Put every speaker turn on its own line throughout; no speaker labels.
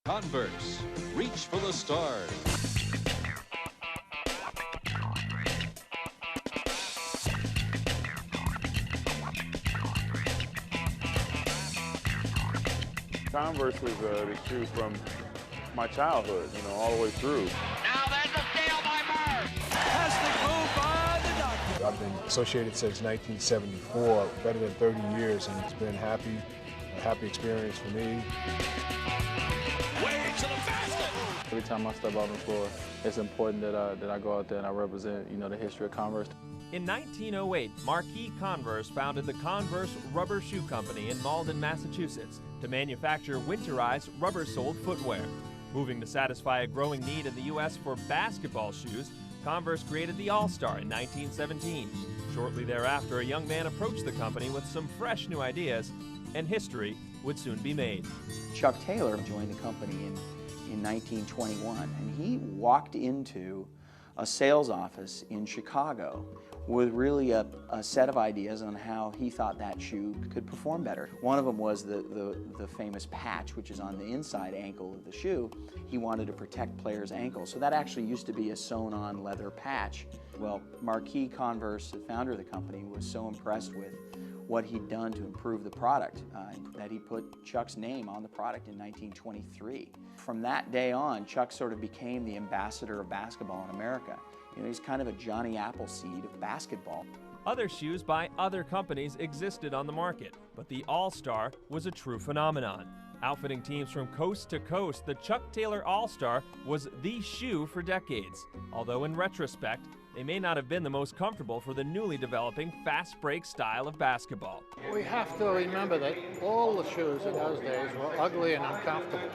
Converse, reach for the stars.
Converse is the shoe from my childhood, all the way through.
Now there's a steal by Murph.
Fantastic move by the doctor.
I've been associated since 1974, better than 30 years, and it's been a happy experience for me.
Way to the basket.
Every time I step out on the floor, it's important that I go out there and I represent, the history of Converse.
In 1908, Marquis Converse founded the Converse Rubber Shoe Company in Malden, Massachusetts, to manufacture winterized rubber-soled footwear. Moving to satisfy a growing need in the U.S. for basketball shoes, Converse created the All-Star in 1917. Shortly thereafter, a young man approached the company with some fresh new ideas, and history would soon be made.
Chuck Taylor joined the company in 1921, and he walked into a sales office in Chicago with really a set of ideas on how he thought that shoe could perform better. One of them was the famous patch, which is on the inside ankle of the shoe. He wanted to protect players' ankles, so that actually used to be a sewn-on leather patch. Well, Marquis Converse, the founder of the company, was so impressed with what he'd done to improve the product that he put Chuck's name on the product in 1923. From that day on, Chuck sort of became the ambassador of basketball in America. He's kind of a Johnny Appleseed of basketball.
Other shoes by other companies existed on the market, but the All-Star was a true phenomenon. Outfitting teams from coast to coast, the Chuck Taylor All-Star was the shoe for decades, although in retrospect, they may not have been the most comfortable for the newly developing fast break style of basketball.
We have to remember that all the shoes in those days were ugly and uncomfortable.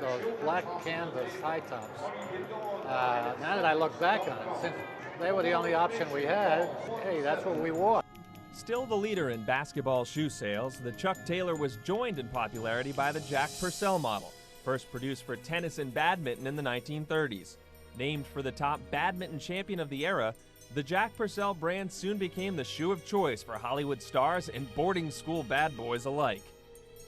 Those black canvas high tops. Now that I look back on it, since they were the only option we had, hey, that's what we wore.
Still the leader in basketball shoe sales, the Chuck Taylor was joined in popularity by the Jack Purcell model, first produced for tennis and badminton in the 1930s. Named for the top badminton champion of the era, the Jack Purcell brand soon became the shoe of choice for Hollywood stars and boarding school bad boys alike.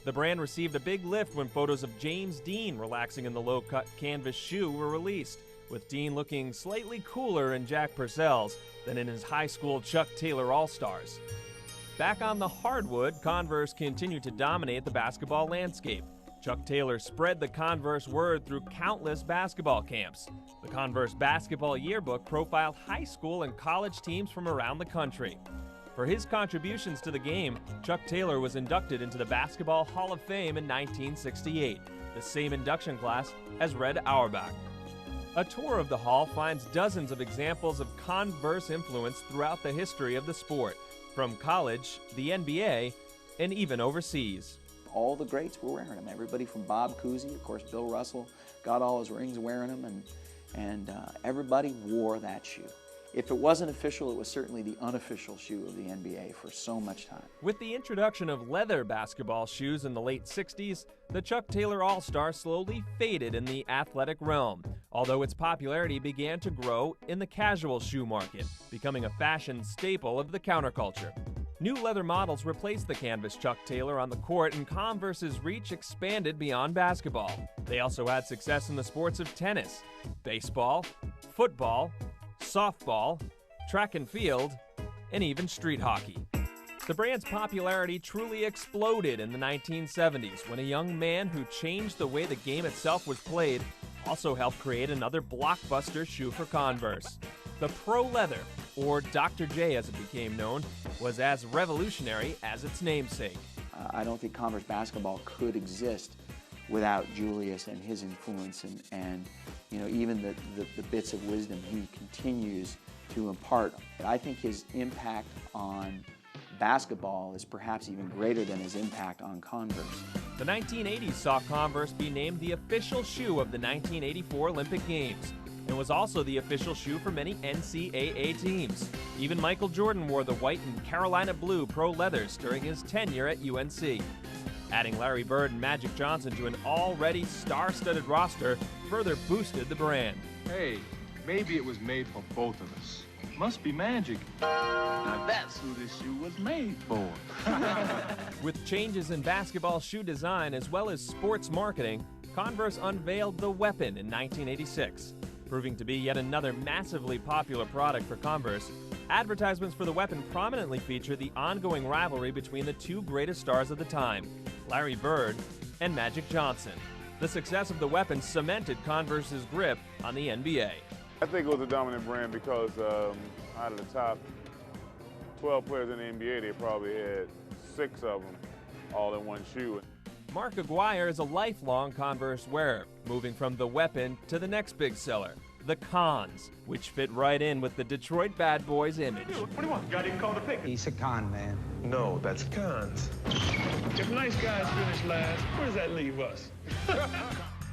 The brand received a big lift when photos of James Dean relaxing in the low-cut canvas shoe were released, with Dean looking slightly cooler in Jack Purcell's than in his high school Chuck Taylor All-Stars. Back on the hardwood, Converse continued to dominate the basketball landscape. Chuck Taylor spread the Converse word through countless basketball camps. The Converse Basketball Yearbook profiled high school and college teams from around the country. For his contributions to the game, Chuck Taylor was inducted into the Basketball Hall of Fame in 1968, the same induction class as Red Auerbach. A tour of the hall finds dozens of examples of Converse influence throughout the history of the sport, from college, the NBA, and even overseas.
All the greats were wearing them. Everybody from Bob Cousy, of course, Bill Russell got all his rings wearing them, and everybody wore that shoe. If it wasn't official, it was certainly the unofficial shoe of the NBA for so much time.
With the introduction of leather basketball shoes in the late 60s, the Chuck Taylor All-Star slowly faded in the athletic realm, although its popularity began to grow in the casual shoe market, becoming a fashion staple of the counterculture. New leather models replaced the canvas Chuck Taylor on the court, and Converse's reach expanded beyond basketball. They also had success in the sports of tennis, baseball, football, softball, track and field, and even street hockey. The brand's popularity truly exploded in the 1970s when a young man who changed the way the game itself was played also helped create another blockbuster shoe for Converse. The Pro Leather, or Dr. J as it became known, was as revolutionary as its namesake.
I don't think Converse basketball could exist without Julius and his influence, and even the bits of wisdom he continues to impart. I think his impact on basketball is perhaps even greater than his impact on Converse.
The 1980s saw Converse be named the official shoe of the 1984 Olympic Games, and was also the official shoe for many NCAA teams. Even Michael Jordan wore the white and Carolina blue Pro Leathers during his tenure at UNC. Adding Larry Bird and Magic Johnson to an already star-studded roster further boosted the brand.
Hey, maybe it was made for both of us. Must be magic. Now that's who this shoe was made for.
With changes in basketball shoe design as well as sports marketing, Converse unveiled the Weapon in 1986. Proving to be yet another massively popular product for Converse, advertisements for the Weapon prominently feature the ongoing rivalry between the two greatest stars of the time, Larry Bird and Magic Johnson. The success of the Weapon cemented Converse's grip on the NBA.
I think it was a dominant brand because out of the top 12 players in the NBA, they probably had 6 of them all in one shoe.
Mark Aguirre is a lifelong Converse wearer, moving from the Weapon to the next big seller, the Cons, which fit right in with the Detroit Bad Boys image.
What do you want? Got him called a pick.
He's a con man.
No, that's cons. If nice guys finish last, where does that leave us?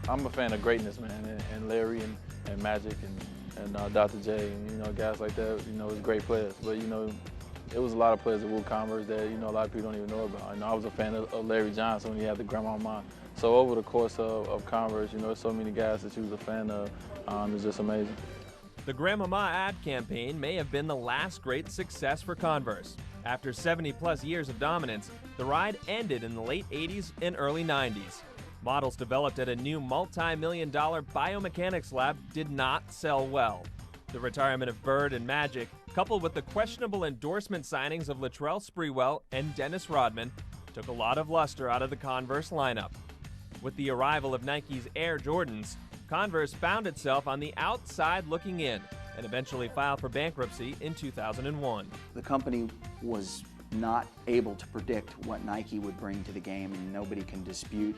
I'm a fan of greatness, man, and Larry and Magic and Dr. J, and, guys like that, was great players. But, it was a lot of players that wore Converse that, a lot of people don't even know about. I was a fan of Larry Johnson when he had the grandmama. So over the course of Converse, so many guys that you was a fan of, it's just amazing.
The Grandmama ad campaign may have been the last great success for Converse. After 70-plus years of dominance, the ride ended in the late 80s and early 90s. Models developed at a new multi-million-dollar biomechanics lab did not sell well. The retirement of Bird and Magic, coupled with the questionable endorsement signings of Latrell Sprewell and Dennis Rodman, took a lot of luster out of the Converse lineup. With the arrival of Nike's Air Jordans, Converse found itself on the outside looking in and eventually filed for bankruptcy in 2001.
The company was not able to predict what Nike would bring to the game, and nobody can dispute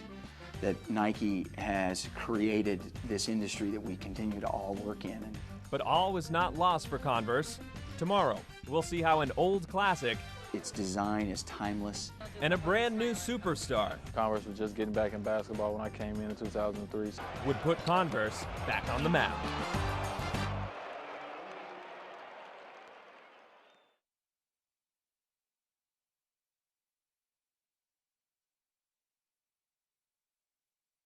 that Nike has created this industry that we continue to all work in.
But all was not lost for Converse. Tomorrow, we'll see how an old classic,
its design is timeless,
and a brand new superstar,
Converse was just getting back in basketball when I came in 2003,
would put Converse back on the map.